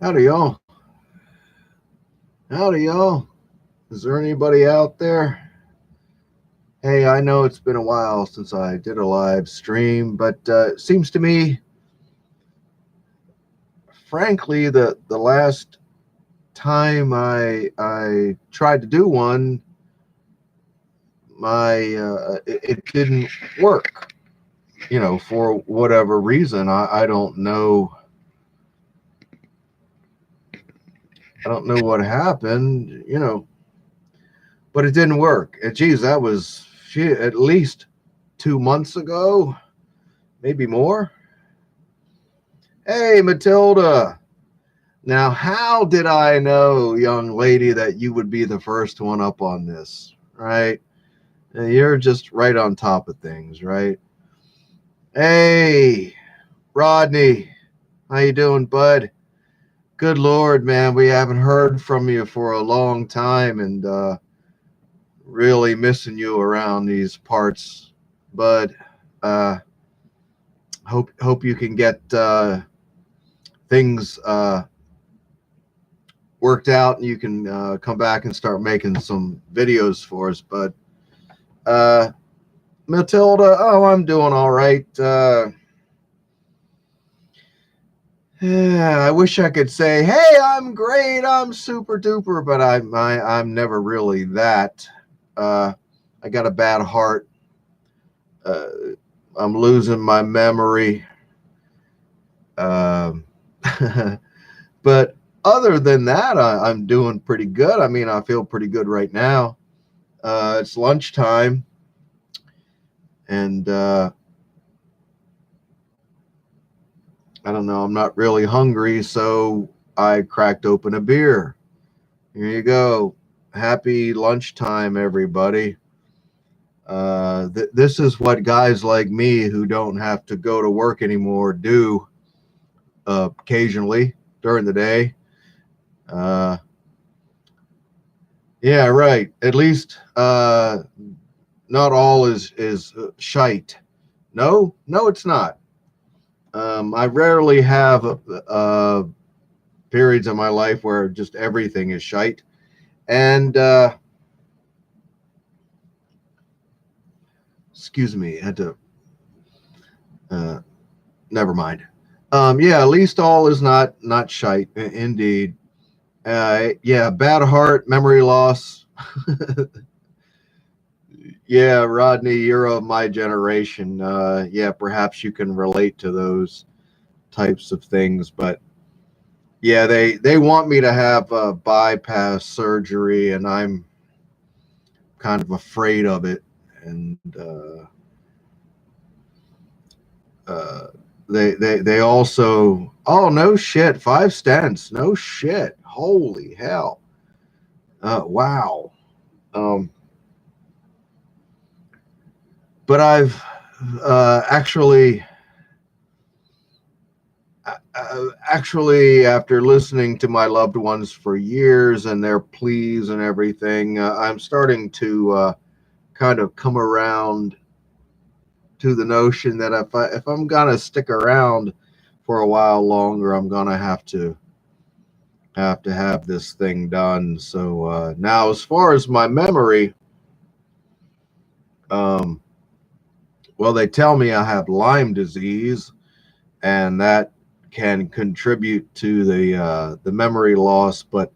Howdy, y'all. Howdy, y'all. Is there anybody out there? Hey, I know it's been a while since I did a live stream, but it seems to me, frankly, the last time I tried to do one, my it didn't work. For whatever reason, I don't know. I don't know what happened. But it didn't work. And geez, that was at least 2 months ago, maybe more. Hey, Matilda. Now, how did I know, young lady, that you would be the first one up on this, right? You're just right on top of things, right? Hey, Rodney. How you doing, bud? Good Lord, man. We haven't heard from you for a long time and really missing you around these parts, bud. Uh, hope you can get things worked out and you can come back and start making some videos for us. But Matilda, oh, I'm doing all right. Yeah, I wish I could say, hey, I'm great, I'm super duper, but I'm never really that. I got a bad heart. Uh, I'm losing my memory. Um, but other than that, I'm doing pretty good. I mean, I feel pretty good right now. It's lunchtime, and I don't know, I'm not really hungry, so I cracked open a beer. Here you go. Happy lunchtime, everybody. This is what guys like me who don't have to go to work anymore do occasionally during the day. Uh, yeah, right. At least not all is shite. No, no, it's not. I rarely have periods of my life where just everything is shite. And excuse me, I had to. Uh, Never mind. Yeah, at least all is not shite. Indeed. Yeah, bad heart, memory loss. Yeah, Rodney, you're of my generation. Yeah, perhaps you can relate to those types of things. But yeah, they want me to have bypass surgery, and I'm kind of afraid of it. And uh, they also, oh no shit, 5 stents, no shit, holy hell, wow. Um, but I've actually actually, after listening to my loved ones for years and their pleas and everything, I'm starting to kind of come around to the notion that if I'm gonna stick around for a while longer, I'm gonna have this thing done. So now, as far as my memory, um, well, they tell me I have Lyme disease, and that can contribute to the memory loss. But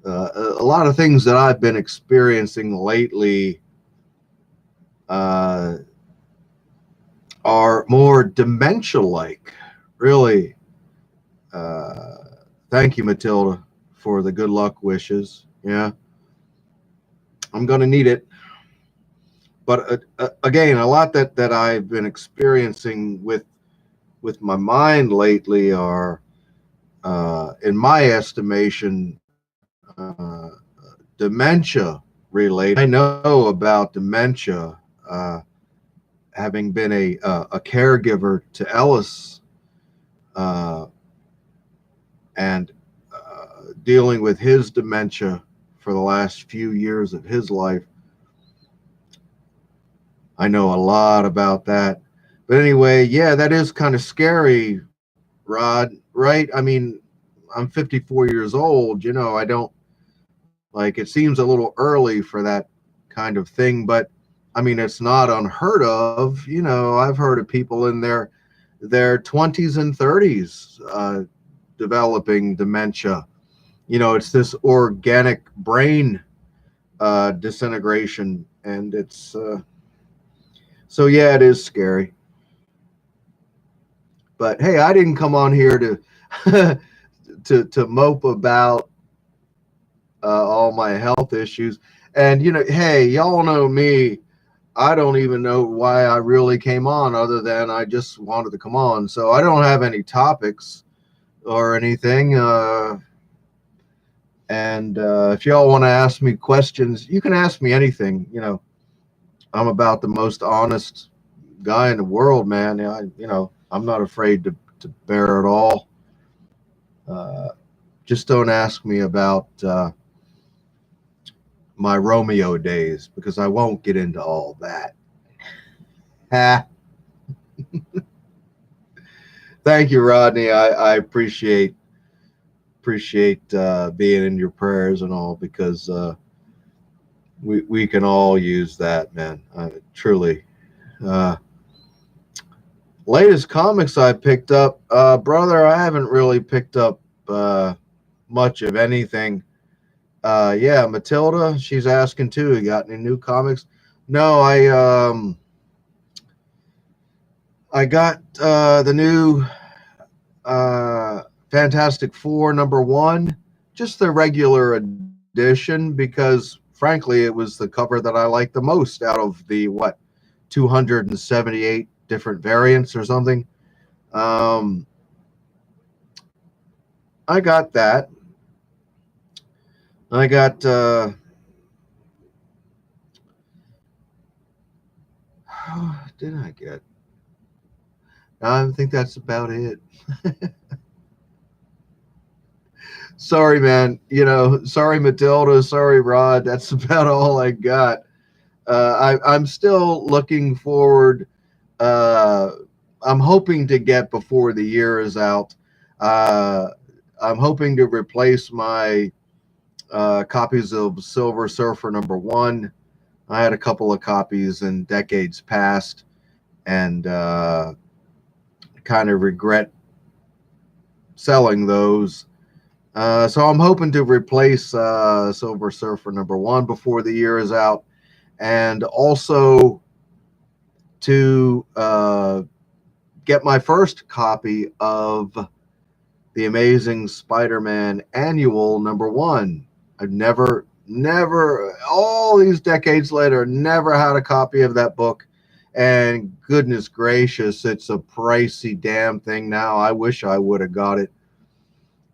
a lot of things that I've been experiencing lately uh, are more dementia-like. Really, uh, thank you, Matilda, for the good luck wishes. Yeah, I'm gonna need it. But again, a lot that I've been experiencing with my mind lately are, in my estimation, dementia related. I know about dementia, having been a caregiver to Ellis, uh, and dealing with his dementia for the last few years of his life. I know a lot about that. But anyway, yeah, that is kind of scary, Rod, right? I mean, I'm 54 years old. You know, I don't like. It seems a little early for that kind of thing, but I mean, it's not unheard of. You know, I've heard of people in their 20s and 30s developing dementia. You know, it's this organic brain disintegration, and it's so yeah, it is scary. But hey, I didn't come on here to to mope about all my health issues. And you know, hey, y'all know me. I don't even know why I really came on, other than I just wanted to come on. So I don't have any topics or anything. And if y'all want to ask me questions, you can ask me anything. You know, I'm about the most honest guy in the world, man. You know, I'm not afraid to bear it all. Uh, just don't ask me about my Romeo days, because I won't get into all that. Ha. Thank you, Rodney. I appreciate being in your prayers and all, because we can all use that, man. Truly. Uh, Latest comics I picked up, brother. I haven't really picked up much of anything. Yeah, Matilda, she's asking too. You got any new comics? No, I got the new Fantastic Four #1, just the regular edition, because frankly, it was the cover that I liked the most out of the 278 different variants or something. Um, I got that. I got what did I get? I think that's about it. Sorry, man. You know, sorry, Matilda. Sorry, Rod. That's about all I got. I'm still looking forward. Uh, I'm hoping to get, before the year is out. Uh, I'm hoping to replace my copies of Silver Surfer #1. I had a couple of copies in decades past, and kind of regret selling those. So I'm hoping to replace Silver Surfer #1 before the year is out, and also to get my first copy of the Amazing Spider-Man Annual #1. I've never, all these decades later, never had a copy of that book. And goodness gracious, it's a pricey damn thing now. I wish I would have got it,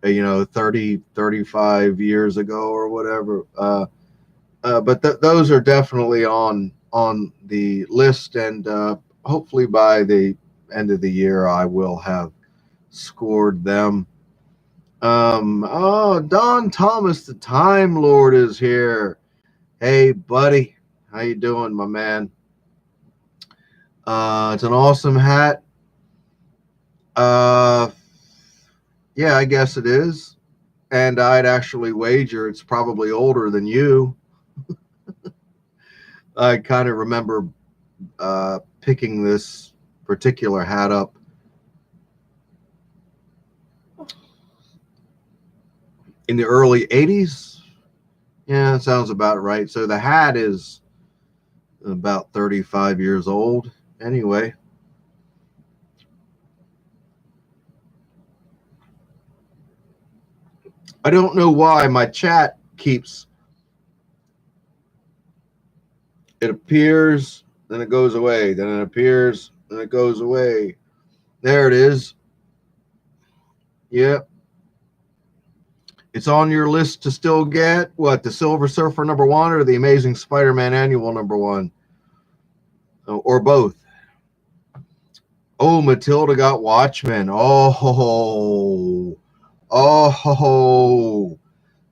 you know, 30, 35 years ago or whatever. But those are definitely on the list, and hopefully by the end of the year, I will have scored them. Oh, Don Thomas, the Time Lord, is here. Hey, buddy, how you doing, my man? It's an awesome hat. Uh, yeah, I guess it is. And I'd actually wager it's probably older than you. I kind of remember picking this particular hat up in the early 80s. Yeah, that sounds about right. So the hat is about 35 years old. Anyway, I don't know why my chat keeps, it appears, then it goes away, then it appears, then it goes away. There it is. Yep. It's on your list to still get. What, the Silver Surfer #1 or the Amazing Spider-Man Annual #1? Or both? Oh, Matilda got Watchmen. Oh,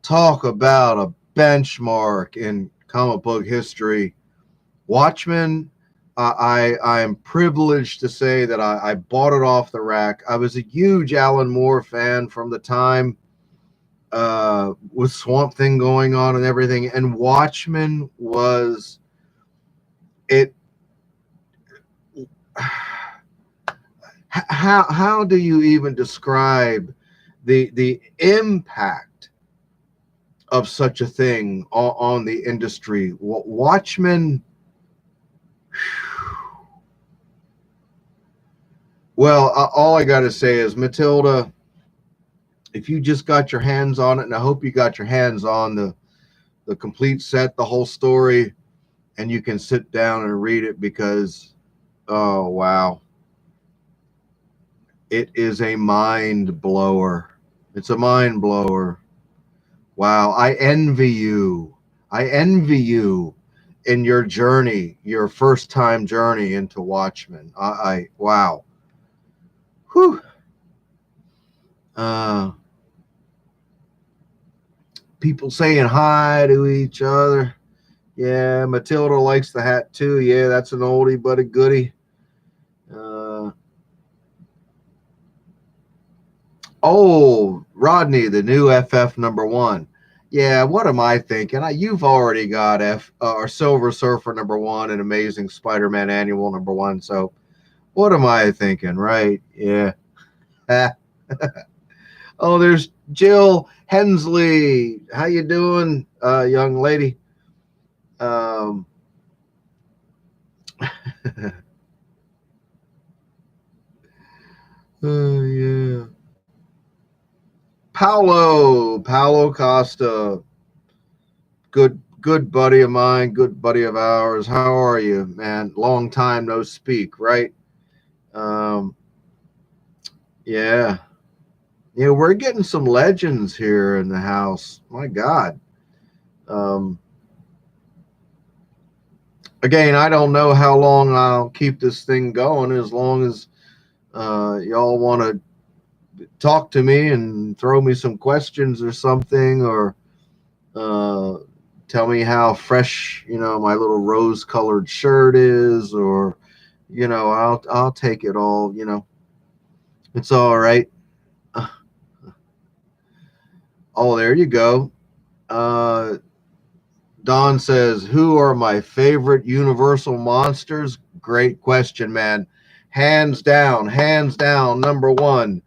talk about a benchmark in comic book history. Watchmen, I am privileged to say that I bought it off the rack. I was a huge Alan Moore fan from the time. with Swamp Thing going on and everything. And Watchmen was it. How do you even describe the impact of such a thing on the industry? Watchmen. Well, all I got to say is, Matilda, if you just got your hands on it, and I hope you got your hands on the complete set, the whole story, and you can sit down and read it, because, oh, wow. It is a mind blower. It's a mind blower. Wow. I envy you. I envy you in your journey, your first time journey into Watchmen. Wow. Whew. Uh, People saying hi to each other. Yeah, Matilda likes the hat too. Yeah, that's an oldie but a goodie. Oh, Rodney, the new FF #1. Yeah, what am I thinking? You've already got F or Silver Surfer #1 and Amazing Spider-Man Annual #1. So what am I thinking, right? Yeah. Oh, there's Jill Hensley. How you doing, young lady? Um, yeah. Paulo Costa, good buddy of mine, good buddy of ours. How are you, man? Long time no speak, right? Um, yeah, yeah, we're getting some legends here in the house. My God. Um, Again, I don't know how long I'll keep this thing going. As long as y'all want to talk to me and throw me some questions or something, or uh, tell me how fresh, my little rose-colored shirt is, or I'll take it all. It's all right. Oh, there you go. Uh, Don says, "Who are my favorite Universal monsters?" Great question, man. Hands down, #1,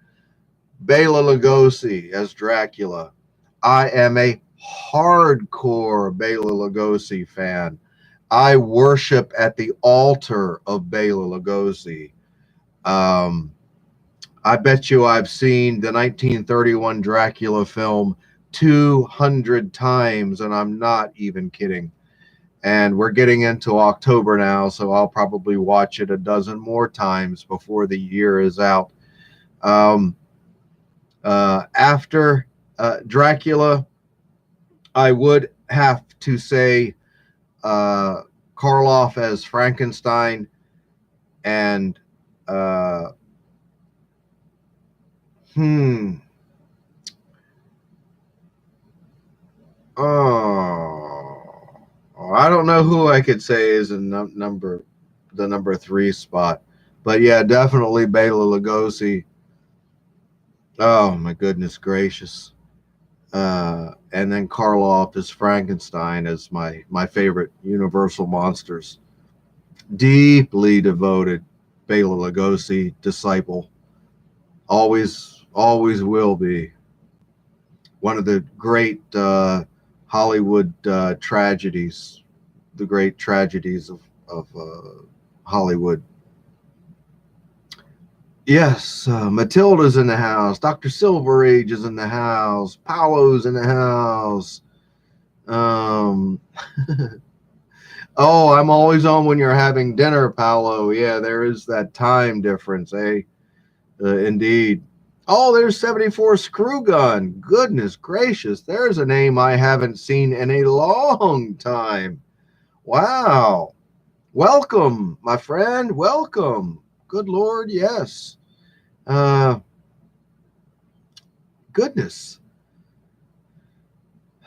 Bela Lugosi as Dracula. I am a hardcore Bela Lugosi fan. I worship at the altar of Bela Lugosi. Um, I bet you I've seen the 1931 Dracula film 200 times, and I'm not even kidding. And we're getting into October now, so I'll probably watch it a dozen more times before the year is out. Um, After Dracula, I would have to say uh, Karloff as Frankenstein, and uh, hmm, oh, I don't know who I could say is in the #3 spot, but yeah, definitely Bela Lugosi. Oh my goodness gracious! And then Karloff as Frankenstein as my favorite Universal monsters. Deeply devoted Bela Lugosi disciple. Always will be. One of the great Hollywood tragedies, the great tragedies of Hollywood. Yes, Matilda's in the house. Dr. Silver Age is in the house. Paolo's in the house. Um, oh, I'm always on when you're having dinner, Paolo. Yeah, there is that time difference, eh? Indeed. Oh, there's 74 Screw Gun. Goodness gracious, there's a name I haven't seen in a long time. Wow. Welcome, my friend. Welcome. Good Lord, yes. Uh, Goodness.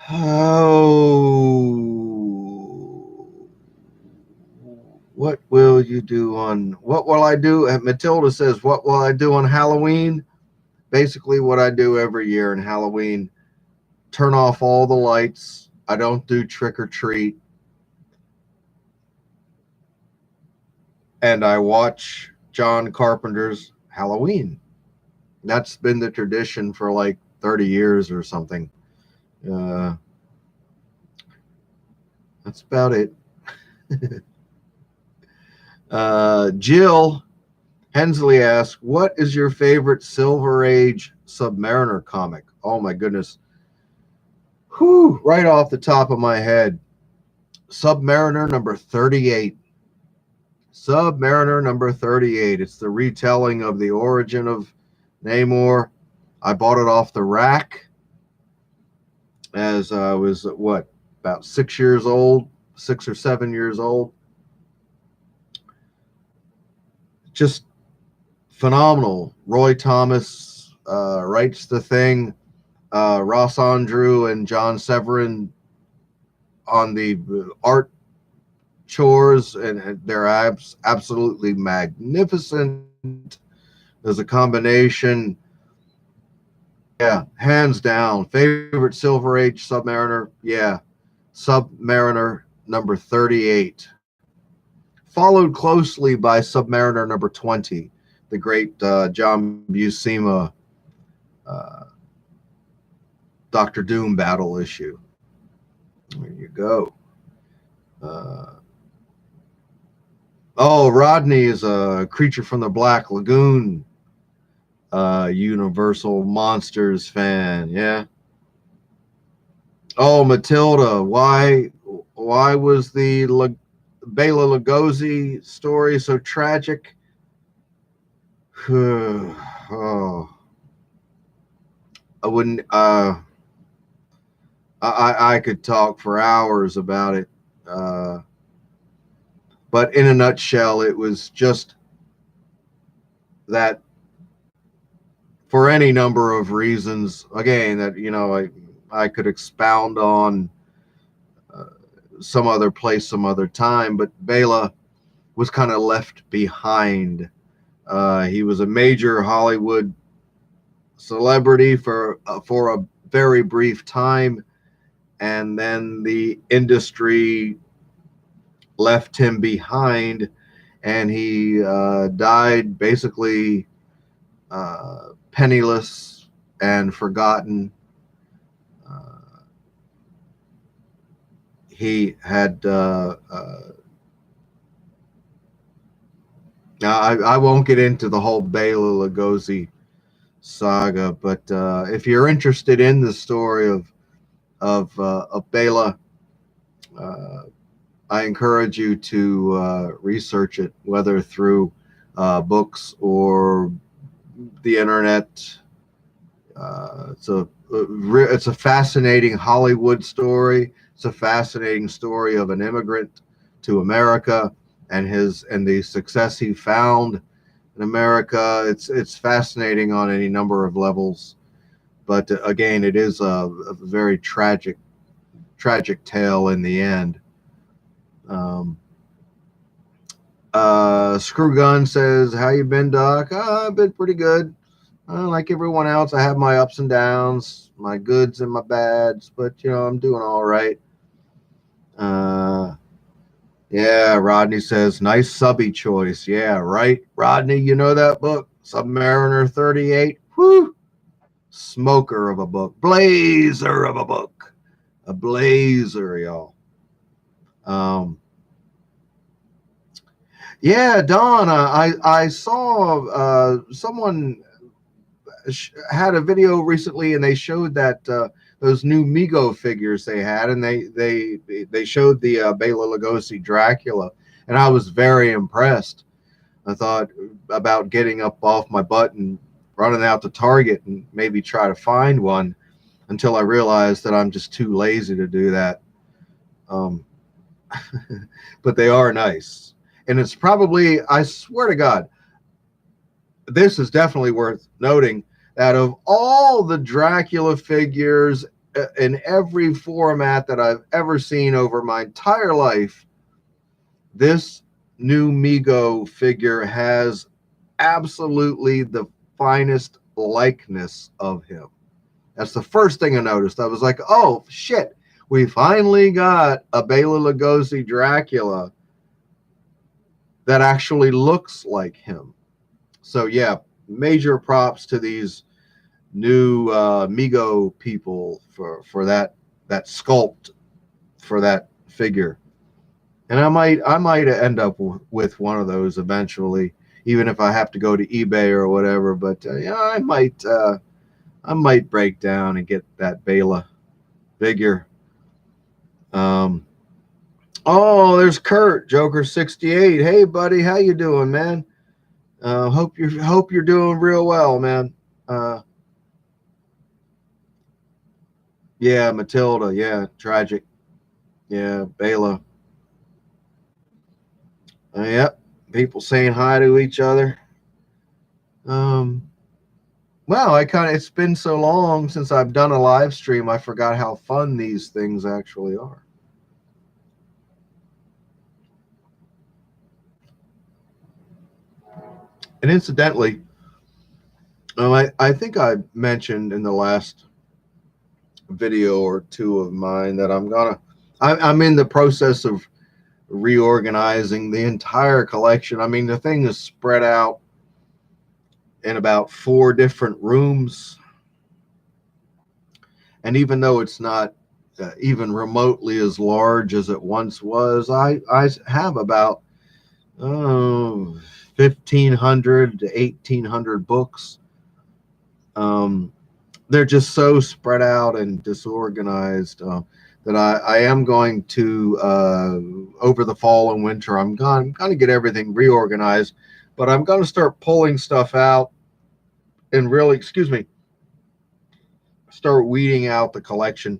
Oh, what will you do on what will I do? Matilda says, "What will I do on Halloween?" Basically, what I do every year in Halloween. turn off all the lights. I don't do trick or treat. And I watch John Carpenter's Halloween. That's been the tradition for like 30 years or something. Uh, that's about it. Jill Hensley asks, what is your favorite Silver Age Submariner comic? Oh my goodness. Whew, right off the top of my head. Submariner number 38. Submariner number 38. It's the retelling of the origin of Namor. I bought it off the rack as I was, what, about 6 years old, 6 or 7 years old. Just phenomenal. Roy Thomas writes the thing. Ross Andrew and John Severin on the art chores, and they're absolutely magnificent. There's a combination. Yeah, hands down. Favorite Silver Age Submariner? Yeah, Submariner number 38. Followed closely by Submariner number 20, the great John Buscema Doctor Doom battle issue. There you go. Rodney is a Creature from the Black Lagoon Universal Monsters fan. Yeah. Oh, Matilda, why was the Bela Lugosi story so tragic? Oh, I wouldn't. I could talk for hours about it. But in a nutshell, it was just that for any number of reasons, again, that, I could expound on some other place, some other time, but Bela was kind of left behind. He was a major Hollywood celebrity for a very brief time, and then the industry left him behind, and he died basically penniless and forgotten. He had I won't get into the whole Bela Lugosi saga, but if you're interested in the story of Bela, I encourage you to research it, whether through books or the internet. It's a fascinating Hollywood story. It's a fascinating story of an immigrant to America and the success he found in America. It's fascinating on any number of levels, but again, it is a very tragic tale in the end. Screw Gun says, how you been, Doc? I've been pretty good. Like everyone else, I have my ups and downs, my goods and my bads, but I'm doing all right. Yeah, Rodney says, nice subby choice. Yeah, right. Rodney, you know that book, Submariner 38? Whew. Smoker of a book. Blazer of a book. A blazer, y'all. Yeah, Don, I saw someone had a video recently, and they showed that those new Mego figures they had, and they showed the Bela Lugosi Dracula, and I was very impressed. I thought about getting up off my butt and running out to Target and maybe try to find one, until I realized that I'm just too lazy to do that. But they are nice, and it's probably, I swear to God, this is definitely worth noting, that of all the Dracula figures in every format that I've ever seen over my entire life, this new Mego figure has absolutely the finest likeness of him. That's the first thing I noticed. I was like, oh, shit. We finally got a Bela Lugosi Dracula that actually looks like him. So, yeah, major props to these new Migo people for that sculpt for that figure. And I might end up with one of those eventually, even if I have to go to eBay or whatever. But yeah, I might break down and get that Bela figure. Um, oh, there's Kurt Joker 68. Hey, buddy, how you doing, man? Hope you're doing real well, man. Uh, yeah, Matilda. Yeah, tragic. Yeah, Bela. Yep, people saying hi to each other. Um, Wow, it's been so long since I've done a live stream, I forgot how fun these things actually are. And incidentally, I think I mentioned in the last video or two of mine that I'm in the process of reorganizing the entire collection. I mean, the thing is spread out in about 4 different rooms. And even though it's not even remotely as large as it once was, I have about 1,500 to 1,800 books. They're just so spread out and disorganized that I am going to, over the fall and winter, I'm going to get everything reorganized, but I'm going to start pulling stuff out and really, excuse me, start weeding out the collection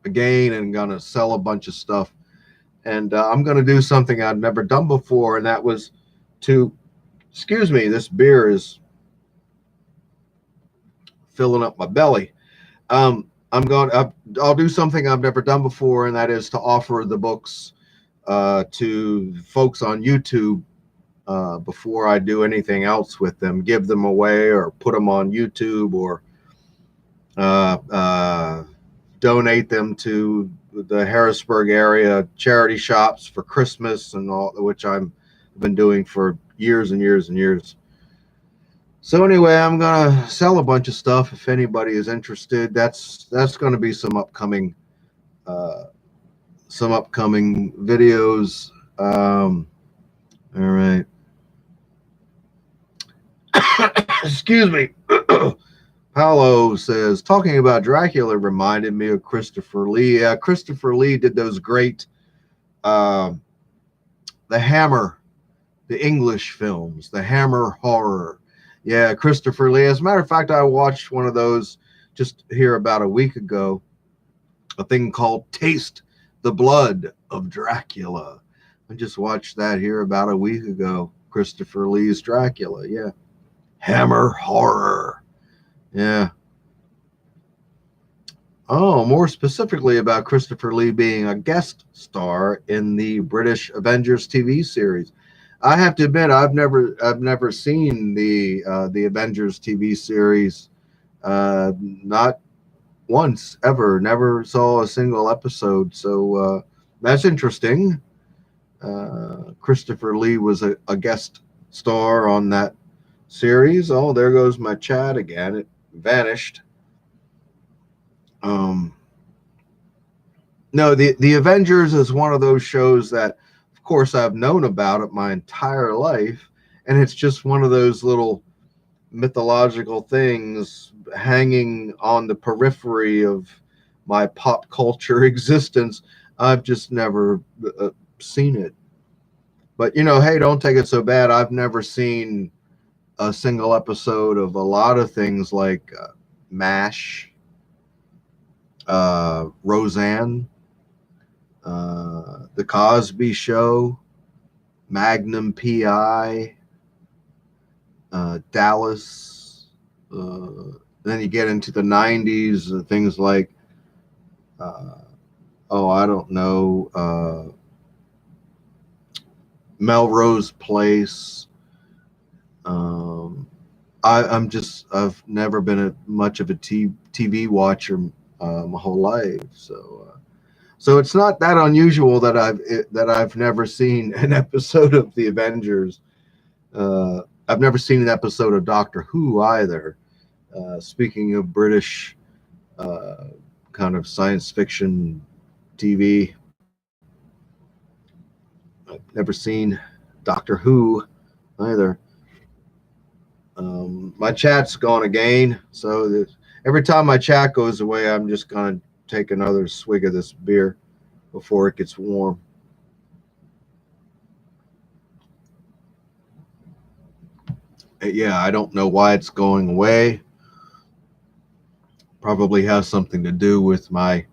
again and going to sell a bunch of stuff. And I'm going to do something I've never done before, and that was to, excuse me, this beer is filling up my belly. I'll do something I've never done before, and that is to offer the books to folks on YouTube before I do anything else with them. Give them away or put them on YouTube or uh, uh, donate them to the Harrisburg area charity shops for Christmas and all, which I've been doing for years and years and years. So anyway, I'm gonna sell a bunch of stuff if anybody is interested. That's gonna be uh, some upcoming videos. All right. Excuse me. Paolo says talking about Dracula reminded me of Christopher Lee. Yeah, Christopher Lee did those great uh, the Hammer, the English films, the Hammer horror. Yeah, Christopher Lee. As a matter of fact, I watched one of those just here about a week ago, a thing called Taste the Blood of Dracula. I just watched that here about a week ago. Christopher Lee's Dracula. Yeah. Hammer horror. Yeah. Oh, more specifically about Christopher Lee being a guest star in the British Avengers TV series. I have to admit, I've never seen the Avengers TV series, not once ever. Never saw a single episode. So that's interesting. Christopher Lee was a guest star on that series. Oh, there goes my chat again. It vanished. Um, no, the Avengers is one of those shows that, of course, I've known about it my entire life, and it's just one of those little mythological things hanging on the periphery of my pop culture existence. I've just never seen it. But hey, don't take it so bad. I've never seen a single episode of a lot of things like MASH, Roseanne, The Cosby Show, Magnum PI, Dallas. Then you get into the 90s, things like, I don't know, Melrose Place. I've never been much of a TV watcher my whole life, so it's not that unusual that I've never seen an episode of the Avengers. I've never seen an episode of Doctor Who either. Speaking of British uh, kind of science fiction TV, I've never seen Doctor Who either. My chat's gone again, so every time my chat goes away, I'm just gonna take another swig of this beer before it gets warm. Yeah, I don't know why it's going away. Probably has something to do with my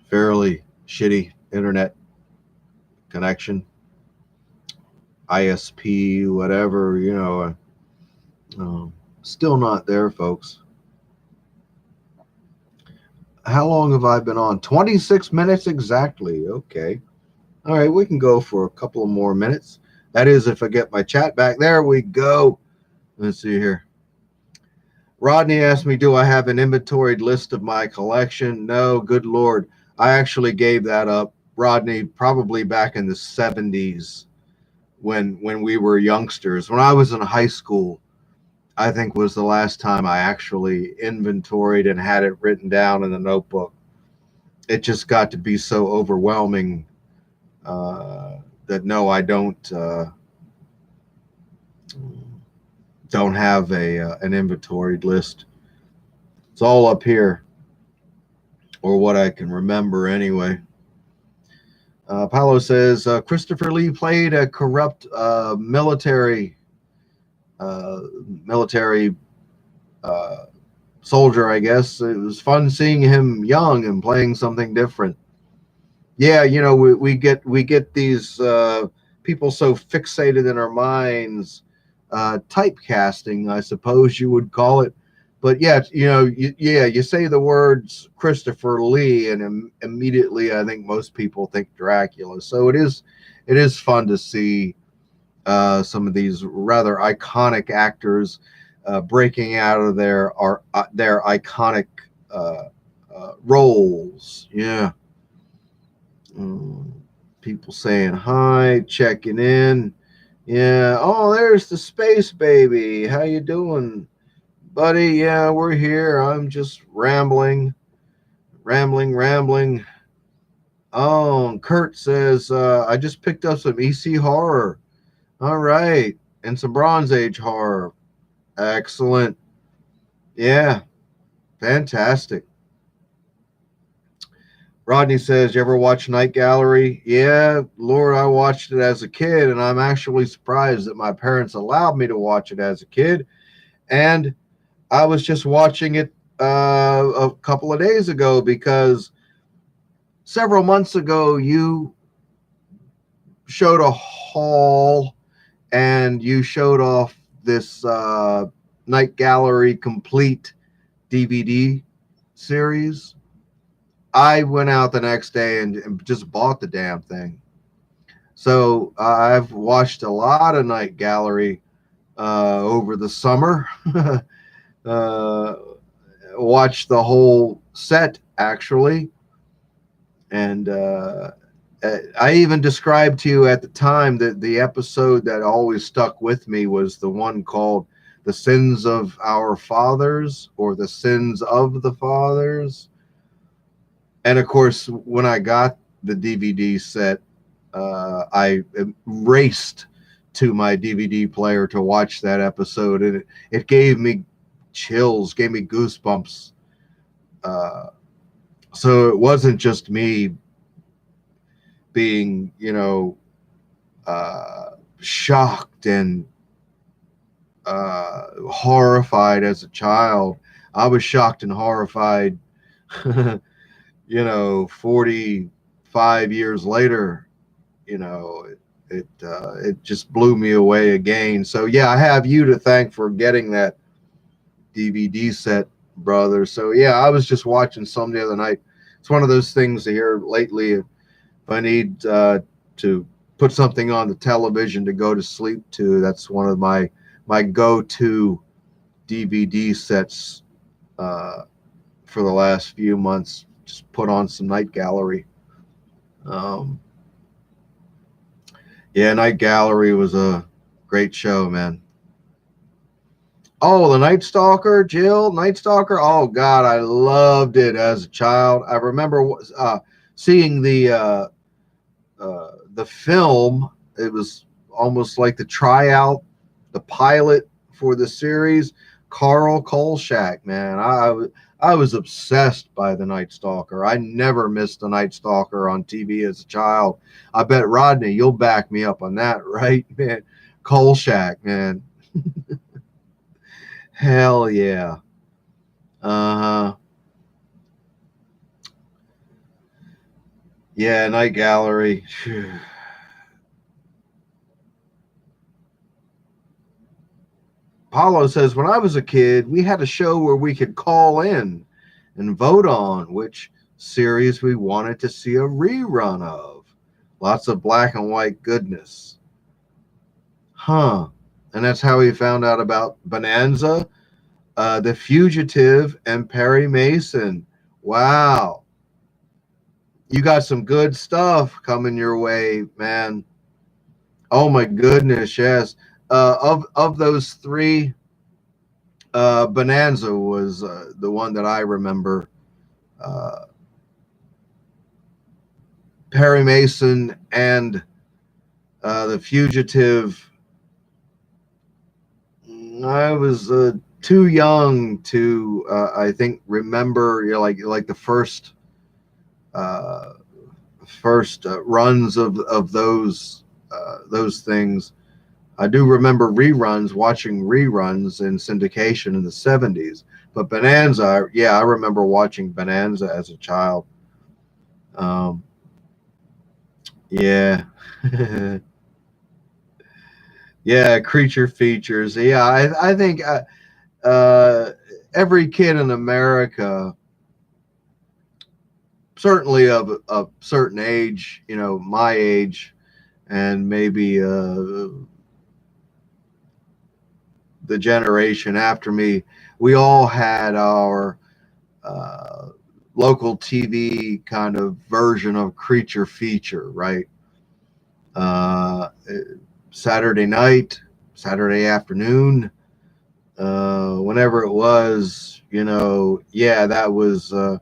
fairly shitty internet connection, ISP, whatever, still not there, folks. How long have I been on? 26 minutes exactly. Okay. All right, we can go for a couple of more minutes. That is, if I get my chat back. There we go. Let's see here. Rodney asked me, do I have an inventoried list of my collection? No, good Lord. I actually gave that up, Rodney, probably back in the 70s when we were youngsters. When I was in high school, I think was the last time I actually inventoried and had it written down in the notebook. It just got to be so overwhelming that no, I don't have an inventoried list. It's all up here, or what I can remember anyway. Paolo says Christopher Lee played a corrupt military uh, soldier. I guess it was fun seeing him young and playing something different. Yeah, we get these people so fixated in our minds, typecasting, I suppose you would call it. But yeah, you say the words Christopher Lee, and immediately I think most people think Dracula. So it is fun to see some of these rather iconic actors breaking out of their iconic roles. Yeah. Mm, People saying hi, checking in. Yeah. Oh, there's the space baby. How you doing, buddy? Yeah, we're here. I'm just rambling. Oh, Kurt says I just picked up some EC horror. All right, and some Bronze Age horror. Excellent. Yeah, fantastic. Rodney says, you ever watch Night Gallery? Yeah, Lord, I watched it as a kid, and I'm actually surprised that my parents allowed me to watch it as a kid. And I was just watching it a couple of days ago because several months ago you showed a haul and you showed off this Night Gallery complete DVD series. I went out the next day and just bought the damn thing. So I've watched a lot of Night Gallery over the summer. uh, Watched the whole set actually, and I even described to you at the time that the episode that always stuck with me was the one called "The Sins of Our Fathers" or "The Sins of the Fathers." And of course, when I got the DVD set, I raced to my DVD player to watch that episode, and it gave me chills, gave me goosebumps. Uh, so it wasn't just me being, shocked and horrified as a child. I was shocked and horrified, 45 years later. It just blew me away again. So yeah, I have you to thank for getting that DVD set, brother. So yeah, I was just watching some the other night. It's one of those things here lately. If I need to put something on the television to go to sleep to, that's one of my go-to DVD sets uh, for the last few months. Just put on some Night Gallery. Um, yeah, Night Gallery was a great show, man. Oh, the Night Stalker, Jill, Night Stalker. Oh God, I loved it as a child. I remember seeing the film. It was almost like the tryout, the pilot for the series. Carl Kolchak, man, I was obsessed by the Night Stalker. I never missed the Night Stalker on TV as a child. I bet Rodney, you'll back me up on that, right, man? Kolchak, man, hell yeah. Uh huh. Yeah, Night Gallery. Paulo says, when I was a kid, we had a show where we could call in and vote on which series we wanted to see a rerun of. Lots of black and white goodness. Huh. And that's how he found out about Bonanza, The Fugitive, and Perry Mason. Wow. You got some good stuff coming your way, man. Oh my goodness, yes. Of those three, Bonanza was the one that I remember. Uh, Perry Mason and The Fugitive. I was too young to, I think, remember, like the uh, first runs of those things. I do remember reruns, watching reruns in syndication in the 70s. But Bonanza, yeah, I remember watching Bonanza as a child. Um, yeah. Yeah, creature features. Yeah, I think uh, every kid in America, certainly of a certain age, my age, and maybe the generation after me, we all had our uh, local TV kind of version of creature feature, right? Uh, Saturday night, Saturday afternoon, whenever it was, yeah, that was a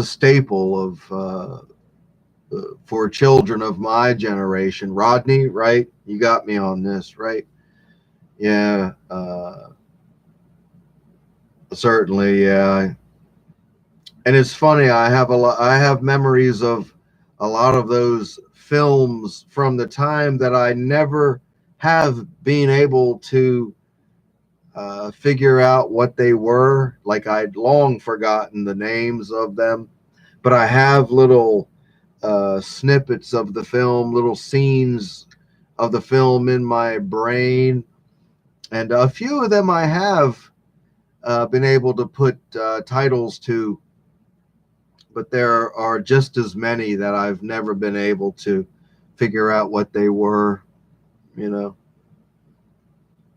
staple of for children of my generation. Rodney, right? You got me on this, right? Yeah, certainly, yeah. And it's funny, I have memories of a lot of those films from the time that I never have been able to figure out what they were. Like I'd long forgotten the names of them, but I have little snippets of the film, little scenes of the film in my brain, and a few of them I have been able to put titles to, but there are just as many that I've never been able to figure out what they were. You know,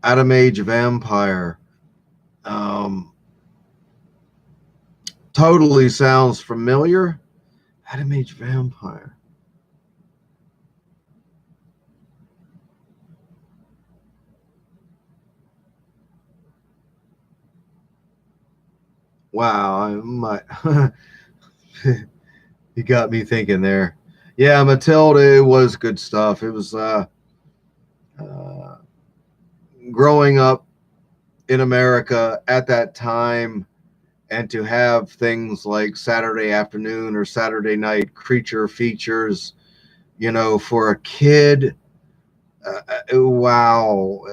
Atom Age Vampire. Um, totally sounds familiar. Atom Age Vampire. Wow, I might. You got me thinking there. Yeah, Matilda was good stuff. It was uh, growing up in America at that time, and to have things like Saturday afternoon or Saturday night creature features, for a kid. Wow,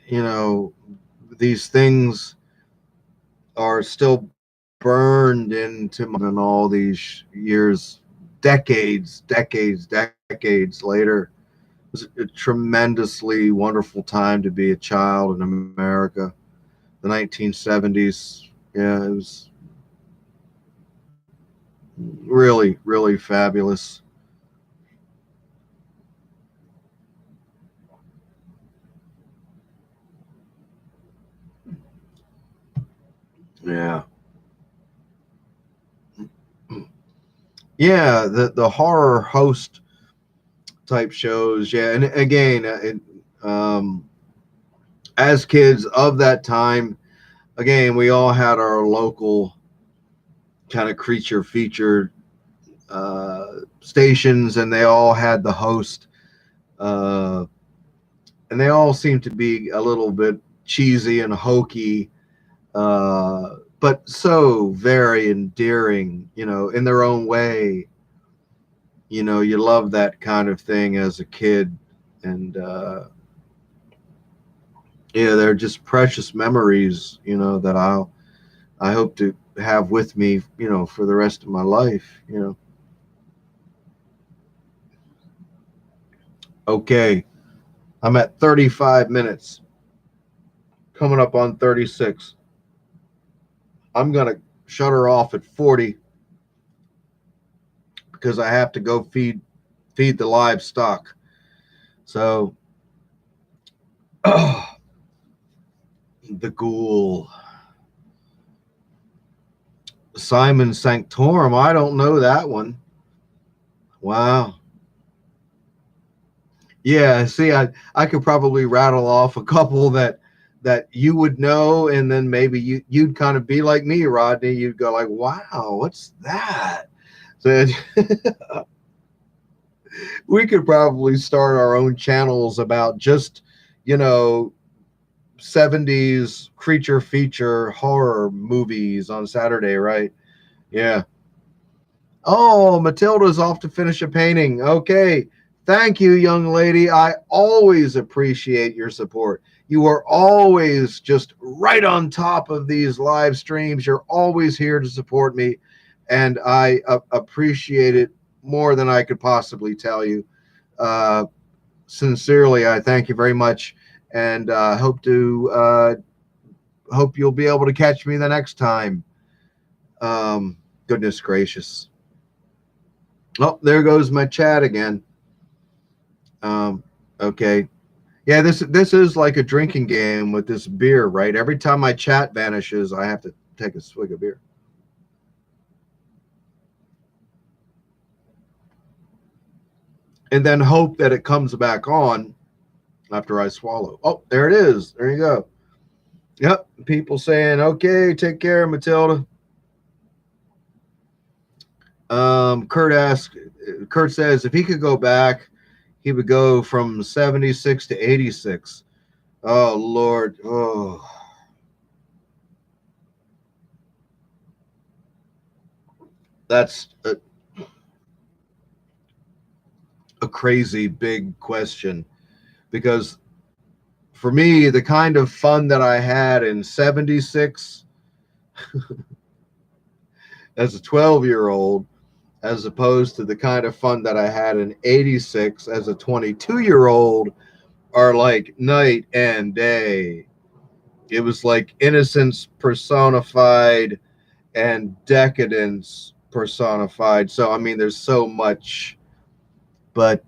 you know, these things are still burned into my in all these years, decades later. It was a tremendously wonderful time to be a child in America. The 1970s, yeah, it was really, really fabulous. Yeah. Yeah, the horror host type shows. Yeah, and again, as kids of that time, again, we all had our local kind of creature featured stations, and they all had the host, uh, and they all seemed to be a little bit cheesy and hokey, but so very endearing, in their own way. You love that kind of thing as a kid, and yeah, they're just precious memories, that I hope to have with me, for the rest of my life. Okay, I'm at 35 minutes, coming up on 36. I'm gonna shut her off at 40 because I have to go feed the livestock. So, the ghoul, Simon Sanctorum. I don't know that one. Wow. Yeah, see, I could probably rattle off a couple that you would know, and then maybe you'd kind of be like me, Rodney. You'd go like, "Wow, what's that?" So we could probably start our own channels about just, you know, 70s creature feature horror movies on Saturday, right? Yeah. Oh, Matilda's off to finish a painting. Okay. Thank you, young lady. I always appreciate your support. You are always just right on top of these live streams. You're always here to support me, and I appreciate it more than I could possibly tell you. Uh, Sincerely, I thank you very much, and hope you'll be able to catch me the next time. Goodness gracious. Oh, there goes my chat again. Um, okay. Yeah, this is like a drinking game with this beer, right? Every time my chat vanishes, I have to take a swig of beer. And then hope that it comes back on after I swallow. Oh, there it is. There you go. Yep. People saying, okay, take care, Matilda. Kurt says if he could go back, he would go from 76 to 86. Oh, Lord. Oh, that's a crazy big question, because for me, the kind of fun that I had in 76 as a 12-year-old, as opposed to the kind of fun that I had in 86 as a 22-year-old, are like night and day. It was like innocence personified and decadence personified. So, I mean, there's so much, but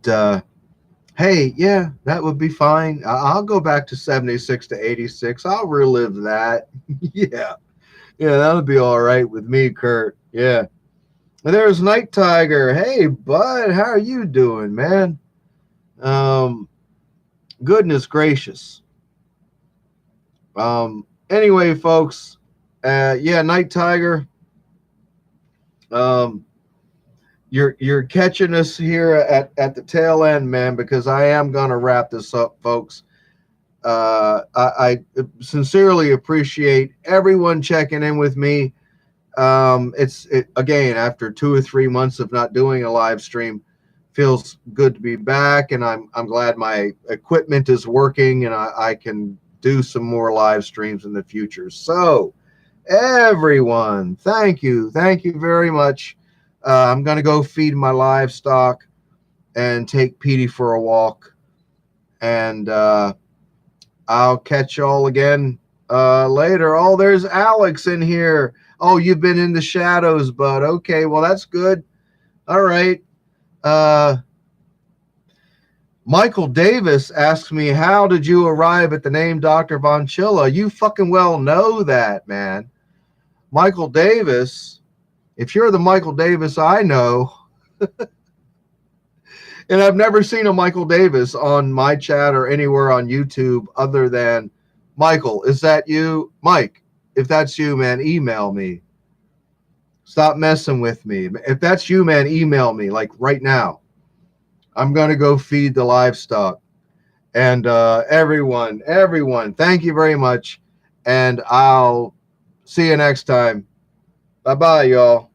hey, yeah, that would be fine. I'll go back to 76 to 86. I'll relive that. Yeah. Yeah, that'll be all right with me, Kurt. Yeah. And there's Night Tiger. Hey, bud, how are you doing, man? Um, Goodness gracious. Anyway, folks, yeah, Night Tiger. Um, you're catching us here at the tail end, man, because I am gonna wrap this up, folks. I sincerely appreciate everyone checking in with me. Again, after 2 or 3 months of not doing a live stream, feels good to be back, and I'm glad my equipment is working, and I can do some more live streams in the future. So, everyone, thank you very much. I'm gonna go feed my livestock and take Petey for a walk, and I'll catch y'all again later. Oh, there's Alex in here. Oh, you've been in the shadows, bud. Okay, well, that's good. All right. Uh, Michael Davis asks me, how did you arrive at the name Dr. Von Chilla? You fucking well know that, man. Michael Davis, if you're the Michael Davis I know, and I've never seen a Michael Davis on my chat or anywhere on YouTube other than Michael, is that you? Mike, if that's you, man, email me. Stop messing with me. If that's you, man, email me like right now. I'm going to go feed the livestock. And everyone, thank you very much. And I'll see you next time. Bye-bye, y'all.